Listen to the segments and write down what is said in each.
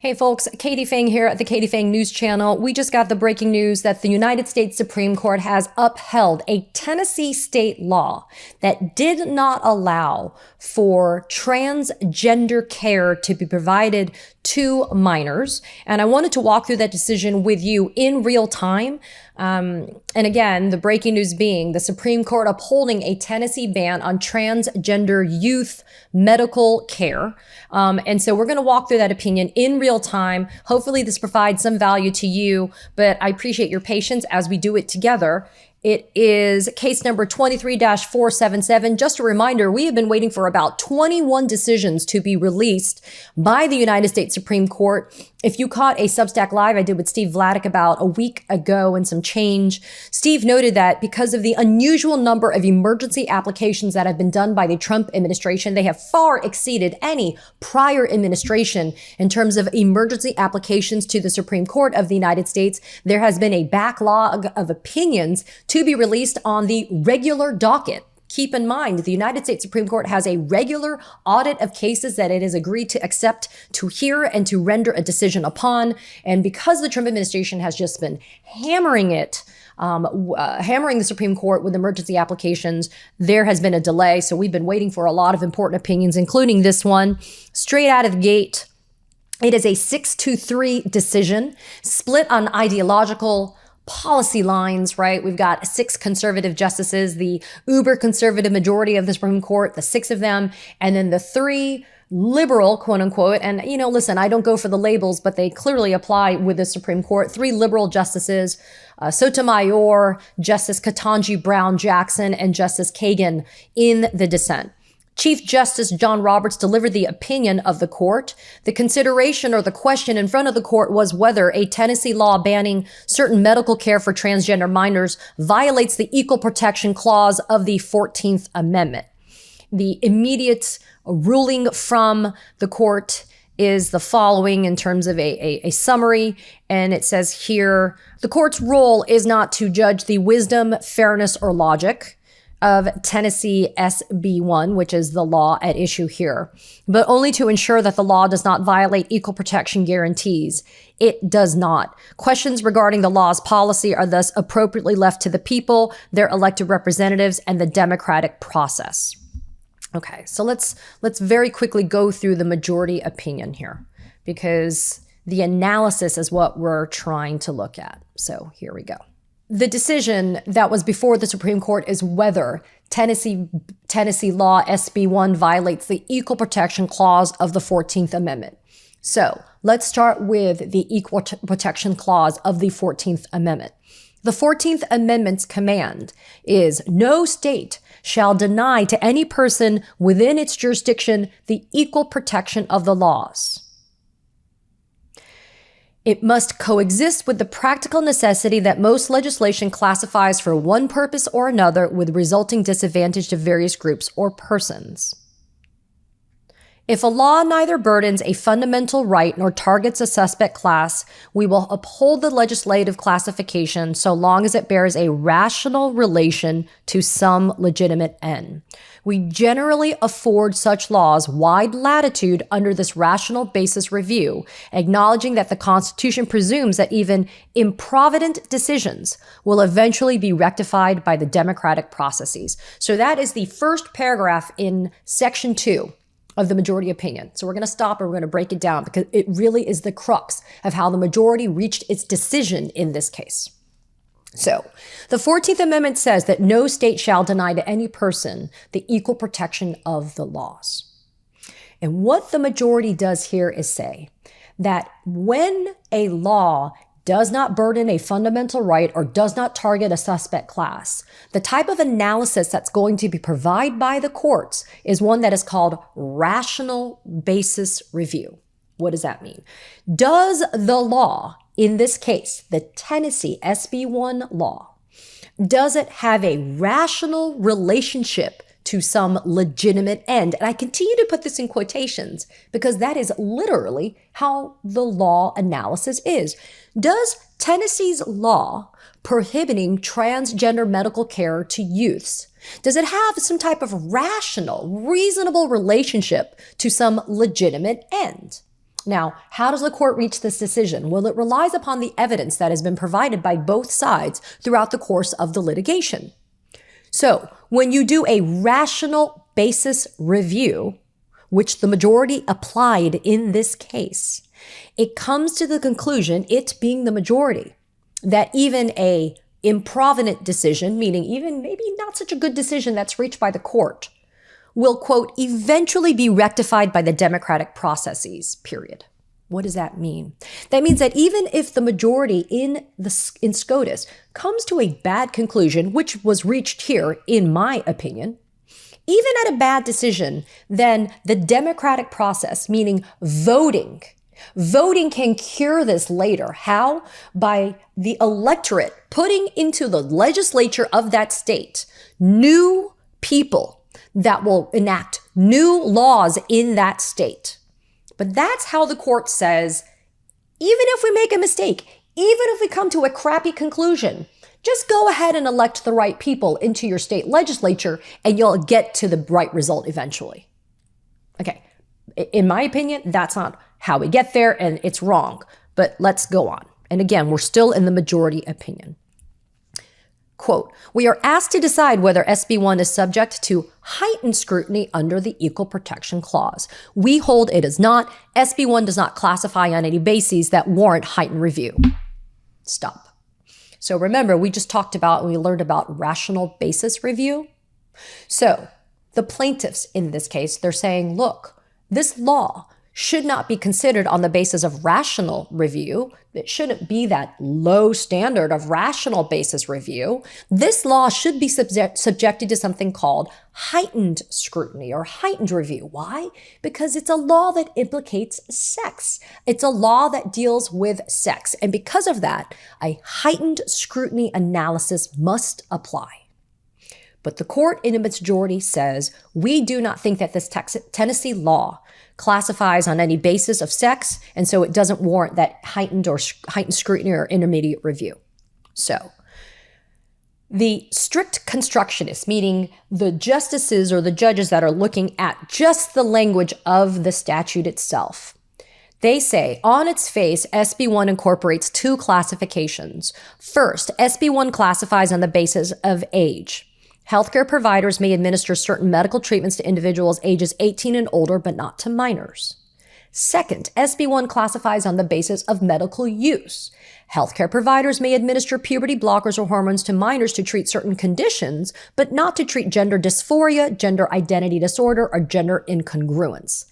Hey folks, Katie Phang here at the Katie Phang News Channel. We just got the breaking news that the United States Supreme Court has upheld a Tennessee state law that did not allow for transgender care to be provided to minors. And I wanted to walk through that decision with you in real time. And again, the breaking news being the Supreme Court upholding a Tennessee ban on transgender youth medical care. And so we're going to walk through that opinion in real time. Hopefully this provides some value to you, but I appreciate your patience as we do it together. It is case number 23-477. Just a reminder, we have been waiting for about 21 decisions to be released by the United States Supreme Court. If you caught a Substack Live I did with Steve Vladeck about a week ago and some change, Steve noted that because of the unusual number of emergency applications that have been done by the Trump administration, they have far exceeded any prior administration in terms of emergency applications to the Supreme Court of the United States. There has been a backlog of opinions to be released on the regular docket. Keep in mind, the United States Supreme Court has a regular audit of cases that it has agreed to accept, to hear, and to render a decision upon. And because the Trump administration has just been hammering the Supreme Court with emergency applications, there has been a delay. So we've been waiting for a lot of important opinions, including this one. Straight out of the gate, it is a 6-3 decision, split on ideological policy lines, right? We've got 6 conservative justices, the uber conservative majority of the Supreme Court, the 6 of them, and then the 3 liberal, quote unquote. And, listen, I don't go for the labels, but they clearly apply with the Supreme Court. 3 liberal justices, Sotomayor, Justice Ketanji Brown Jackson, and Justice Kagan in the dissent. Chief Justice John Roberts delivered the opinion of the court. The consideration or the question in front of the court was whether a Tennessee law banning certain medical care for transgender minors violates the Equal Protection Clause of the 14th Amendment. The immediate ruling from the court is the following in terms of a summary. And it says here, the court's role is not to judge the wisdom, fairness, or logic of Tennessee SB 1, which is the law at issue here, but only to ensure that the law does not violate equal protection guarantees. It does not. Questions regarding the law's policy are thus appropriately left to the people, their elected representatives, and the democratic process. Okay, so let's very quickly go through the majority opinion here, because the analysis is what we're trying to look at. So here we go. The decision that was before the Supreme Court is whether Tennessee law SB 1 violates the Equal Protection Clause of the 14th Amendment. So let's start with the Equal Protection Clause of the 14th Amendment. The 14th Amendment's command is no state shall deny to any person within its jurisdiction the equal protection of the laws. It must coexist with the practical necessity that most legislation classifies for one purpose or another with resulting disadvantage to various groups or persons. If a law neither burdens a fundamental right nor targets a suspect class, we will uphold the legislative classification so long as it bears a rational relation to some legitimate end. We generally afford such laws wide latitude under this rational basis review, acknowledging that the Constitution presumes that even improvident decisions will eventually be rectified by the democratic processes. So that is the first paragraph in Section 2 of the majority opinion. So we're going to stop and we're going to break it down because it really is the crux of how the majority reached its decision in this case. So the 14th Amendment says that no state shall deny to any person the equal protection of the laws. And what the majority does here is say that when a law does not burden a fundamental right or does not target a suspect class, the type of analysis that's going to be provided by the courts is one that is called rational basis review. What does that mean? Does the law, in this case, the Tennessee SB 1 law, does it have a rational relationship to some legitimate end? And I continue to put this in quotations because that is literally how the law analysis is. Does Tennessee's law prohibiting transgender medical care to youths, does it have some type of rational, reasonable relationship to some legitimate end? Now, how does the court reach this decision? Well, it relies upon the evidence that has been provided by both sides throughout the course of the litigation. So, when you do a rational basis review, which the majority applied in this case, it comes to the conclusion, it being the majority, that even a improvident decision, meaning even maybe not such a good decision that's reached by the court, will, quote, eventually be rectified by the democratic processes, period. What does that mean? That means that even if the majority in SCOTUS comes to a bad conclusion, which was reached here, in my opinion, even at a bad decision, then the democratic process, meaning voting can cure this later. How? By the electorate putting into the legislature of that state new people that will enact new laws in that state. But that's how the court says, even if we make a mistake, even if we come to a crappy conclusion, just go ahead and elect the right people into your state legislature and you'll get to the right result eventually. Okay, in my opinion, that's not how we get there and it's wrong, but let's go on. And again, we're still in the majority opinion. Quote, we are asked to decide whether SB 1 is subject to heightened scrutiny under the Equal Protection Clause. We hold it is not. SB 1 does not classify on any bases that warrant heightened review. Stop. So remember, we just talked about and we learned about rational basis review. So the plaintiffs in this case, they're saying, look, this law should not be considered on the basis of rational review. It shouldn't be that low standard of rational basis review. This law should be subjected to something called heightened scrutiny or heightened review. Why? Because it's a law that implicates sex. It's a law that deals with sex. And because of that, a heightened scrutiny analysis must apply. But the court in a majority says, we do not think that this Tennessee law classifies on any basis of sex, and so it doesn't warrant that heightened scrutiny or intermediate review. So the strict constructionists, meaning the justices or the judges that are looking at just the language of the statute itself, they say, on its face, SB 1 incorporates two classifications. First, SB 1 classifies on the basis of age. Healthcare providers may administer certain medical treatments to individuals ages 18 and older, but not to minors. Second, SB 1 classifies on the basis of medical use. Healthcare providers may administer puberty blockers or hormones to minors to treat certain conditions, but not to treat gender dysphoria, gender identity disorder, or gender incongruence.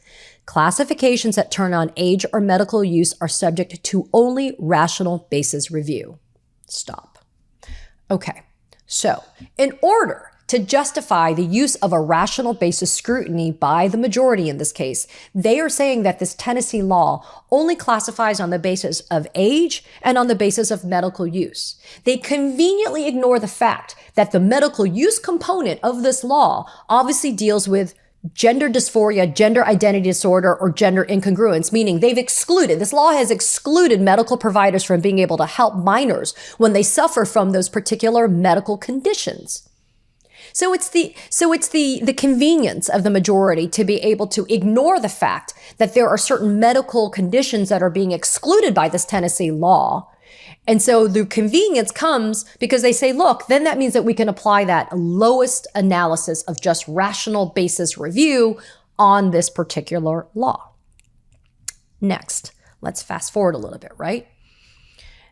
Classifications that turn on age or medical use are subject to only rational basis review. Stop. Okay. So, in order to justify the use of a rational basis scrutiny by the majority in this case, they are saying that this Tennessee law only classifies on the basis of age and on the basis of medical use. They conveniently ignore the fact that the medical use component of this law obviously deals with gender dysphoria, gender identity disorder, or gender incongruence, meaning this law has excluded medical providers from being able to help minors when they suffer from those particular medical conditions. So it's the convenience of the majority to be able to ignore the fact that there are certain medical conditions that are being excluded by this Tennessee law. And so the convenience comes because they say, look, then that means that we can apply that lowest analysis of just rational basis review on this particular law. Next, let's fast forward a little bit, right?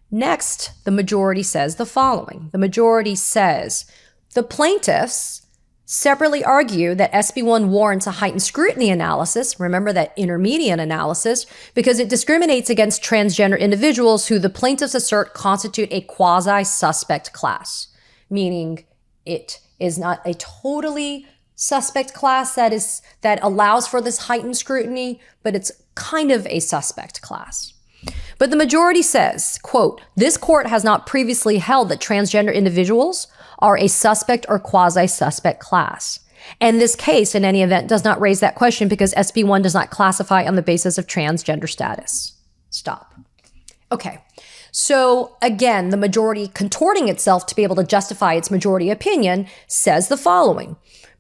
Next, the majority says the following. The majority says the plaintiffs separately argue that SB 1 warrants a heightened scrutiny analysis, remember that intermediate analysis, because it discriminates against transgender individuals who the plaintiffs assert constitute a quasi-suspect class, meaning it is not a totally suspect class that allows for this heightened scrutiny, but it's kind of a suspect class. But the majority says, quote, this court has not previously held that transgender individuals are a suspect or quasi-suspect class. And this case, in any event, does not raise that question because SB 1 does not classify on the basis of transgender status. Stop. Okay. So again, the majority contorting itself to be able to justify its majority opinion says the following.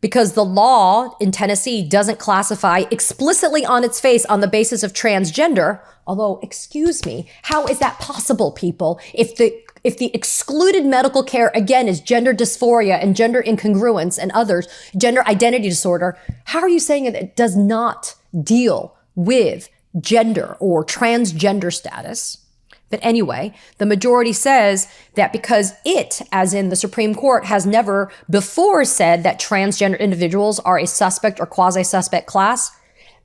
because the law in Tennessee doesn't classify explicitly on its face on the basis of transgender. Although, excuse me, how is that possible, people? If the excluded medical care, again, is gender dysphoria and gender incongruence and others, gender identity disorder, how are you saying it does not deal with gender or transgender status? But anyway, the majority says that because it, as in the Supreme Court, has never before said that transgender individuals are a suspect or quasi-suspect class,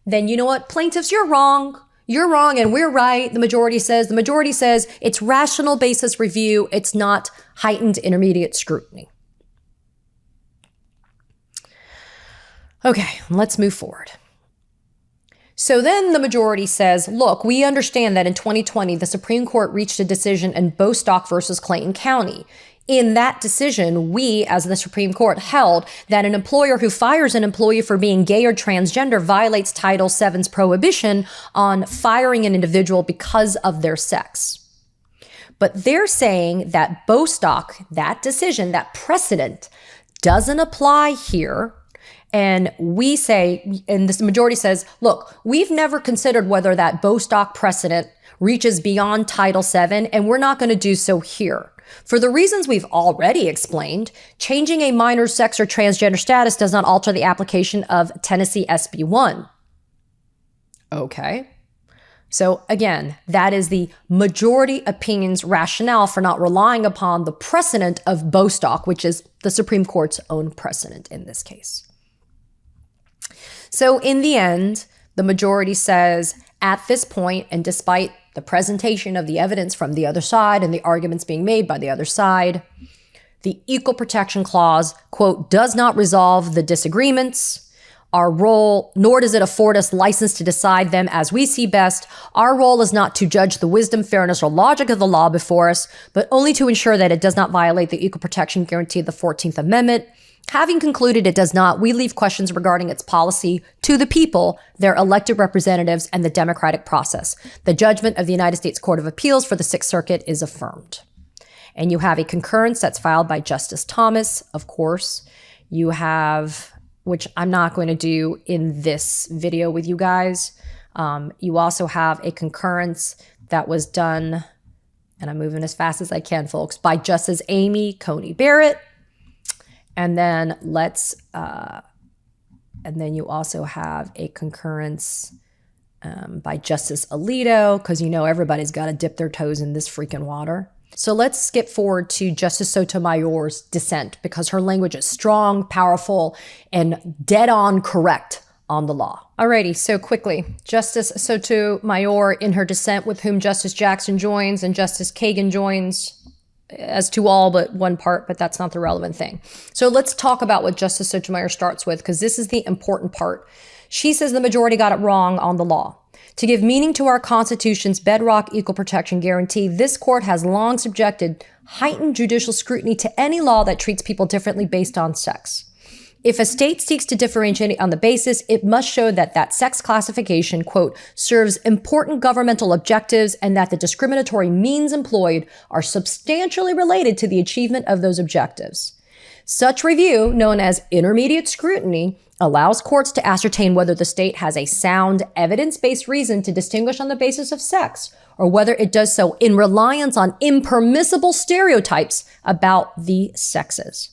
then you know what? Plaintiffs, you're wrong. You're wrong and we're right, the majority says. The majority says it's rational basis review. It's not heightened intermediate scrutiny. Okay, let's move forward. So then the majority says, look, we understand that in 2020, the Supreme Court reached a decision in Bostock versus Clayton County. In that decision, we, as the Supreme Court, held that an employer who fires an employee for being gay or transgender violates Title VII's prohibition on firing an individual because of their sex. But they're saying that Bostock, that decision, that precedent, doesn't apply here. And we say, and this majority says, look, we've never considered whether that Bostock precedent reaches beyond Title VII, and we're not going to do so here. For the reasons we've already explained, changing a minor's sex or transgender status does not alter the application of Tennessee SB 1. Okay. So again, that is the majority opinion's rationale for not relying upon the precedent of Bostock, which is the Supreme Court's own precedent in this case. So in the end, the majority says, at this point, and despite the presentation of the evidence from the other side and the arguments being made by the other side, the Equal Protection Clause, quote, does not resolve the disagreements. Our role, nor does it afford us license to decide them as we see best. Our role is not to judge the wisdom, fairness, or logic of the law before us, but only to ensure that it does not violate the equal protection guarantee of the 14th Amendment. Having concluded it does not, we leave questions regarding its policy to the people, their elected representatives, and the democratic process. The judgment of the United States Court of Appeals for the Sixth Circuit is affirmed. And you have a concurrence that's filed by Justice Thomas, of course. You have, which I'm not going to do in this video with you guys. You also have a concurrence that was done, and I'm moving as fast as I can, folks, by Justice Amy Coney Barrett. And then and then you also have a concurrence by Justice Alito, because you know everybody's got to dip their toes in this freaking water. So let's skip forward to Justice Sotomayor's dissent, because her language is strong, powerful, and dead on correct on the law. Alrighty, so quickly, Justice Sotomayor in her dissent, with whom Justice Jackson joins and Justice Kagan joins, as to all but one part, but that's not the relevant thing. So let's talk about what Justice Sotomayor starts with, because this is the important part. She says the majority got it wrong on the law. To give meaning to our Constitution's bedrock equal protection guarantee, this court has long subjected heightened judicial scrutiny to any law that treats people differently based on sex. If a state seeks to differentiate on the basis, it must show that that sex classification, quote, serves important governmental objectives and that the discriminatory means employed are substantially related to the achievement of those objectives. Such review, known as intermediate scrutiny, allows courts to ascertain whether the state has a sound, evidence-based reason to distinguish on the basis of sex, or whether it does so in reliance on impermissible stereotypes about the sexes.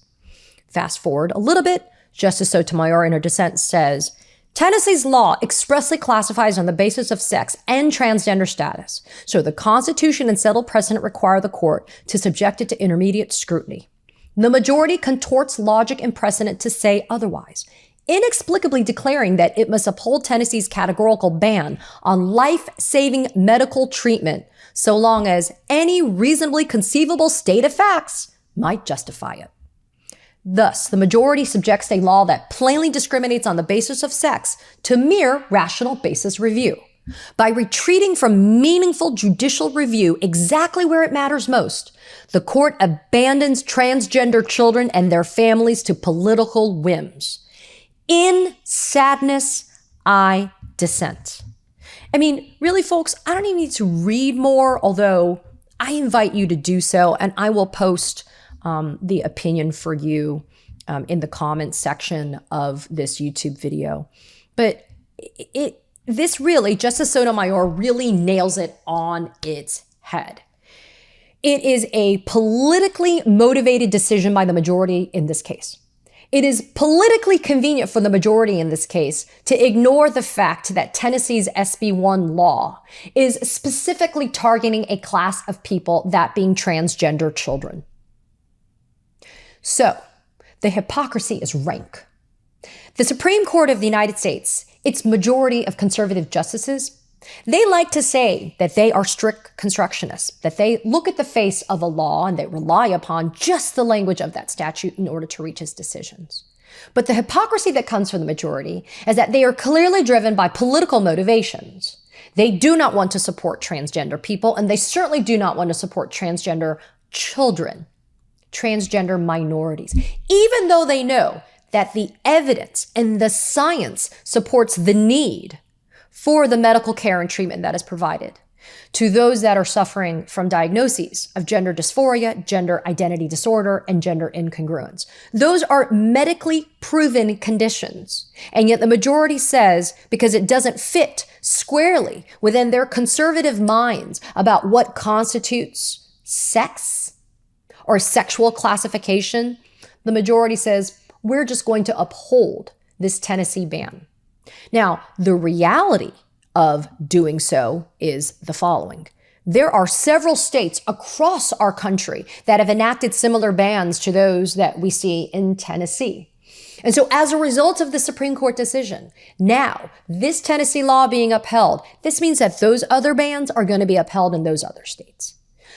Fast forward a little bit. Justice Sotomayor in her dissent says, Tennessee's law expressly classifies on the basis of sex and transgender status, so the Constitution and settled precedent require the court to subject it to intermediate scrutiny. The majority contorts logic and precedent to say otherwise, inexplicably declaring that it must uphold Tennessee's categorical ban on life-saving medical treatment so long as any reasonably conceivable state of facts might justify it. Thus, the majority subjects a law that plainly discriminates on the basis of sex to mere rational basis review. By retreating from meaningful judicial review exactly where it matters most, the court abandons transgender children and their families to political whims. In sadness, I dissent. I mean, really, folks, I don't even need to read more, although I invite you to do so, and I will post the opinion for you in the comments section of this YouTube video. But this really, Justice Sotomayor really nails it on its head. It is a politically motivated decision by the majority in this case. It is politically convenient for the majority in this case to ignore the fact that Tennessee's SB 1 law is specifically targeting a class of people, that being transgender children. So, the hypocrisy is rank. The Supreme Court of the United States, its majority of conservative justices, they like to say that they are strict constructionists, that they look at the face of a law and they rely upon just the language of that statute in order to reach its decisions. But the hypocrisy that comes from the majority is that they are clearly driven by political motivations. They do not want to support transgender people, and they certainly do not want to support transgender children, transgender minorities, even though they know that the evidence and the science supports the need for the medical care and treatment that is provided to those that are suffering from diagnoses of gender dysphoria, gender identity disorder, and gender incongruence. Those are medically proven conditions. And yet the majority says, because it doesn't fit squarely within their conservative minds about what constitutes sex or sexual classification, the majority says, we're just going to uphold this Tennessee ban. Now, the reality of doing so is the following. There are several states across our country that have enacted similar bans to those that we see in Tennessee. And so as a result of the Supreme Court decision, now this Tennessee law being upheld, this means that those other bans are going to be upheld in those other states.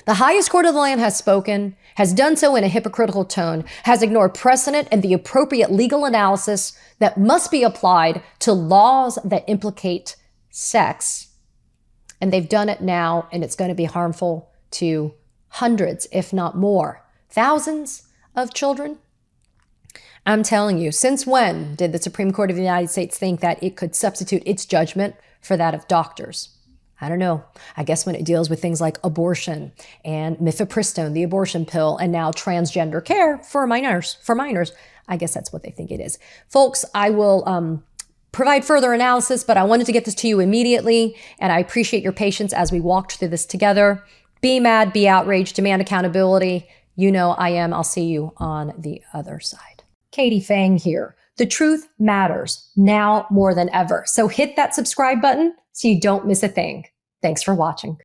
The highest court of the land has spoken, has done so in a hypocritical tone, has ignored precedent and the appropriate legal analysis that must be applied to laws that implicate sex. And they've done it now, and it's going to be harmful to hundreds, if not more, thousands of children. I'm telling you, since when did the Supreme Court of the United States think that it could substitute its judgment for that of doctors? I don't know. I guess when it deals with things like abortion and mifepristone, the abortion pill, and now transgender care for minors, I guess that's what they think it is. Folks, I will provide further analysis, but I wanted to get this to you immediately, and I appreciate your patience as we walked through this together. Be mad, be outraged, demand accountability. You know I am. I'll see you on the other side. Katie Phang here. The truth matters now more than ever. So hit that subscribe button so you don't miss a thing. Thanks for watching.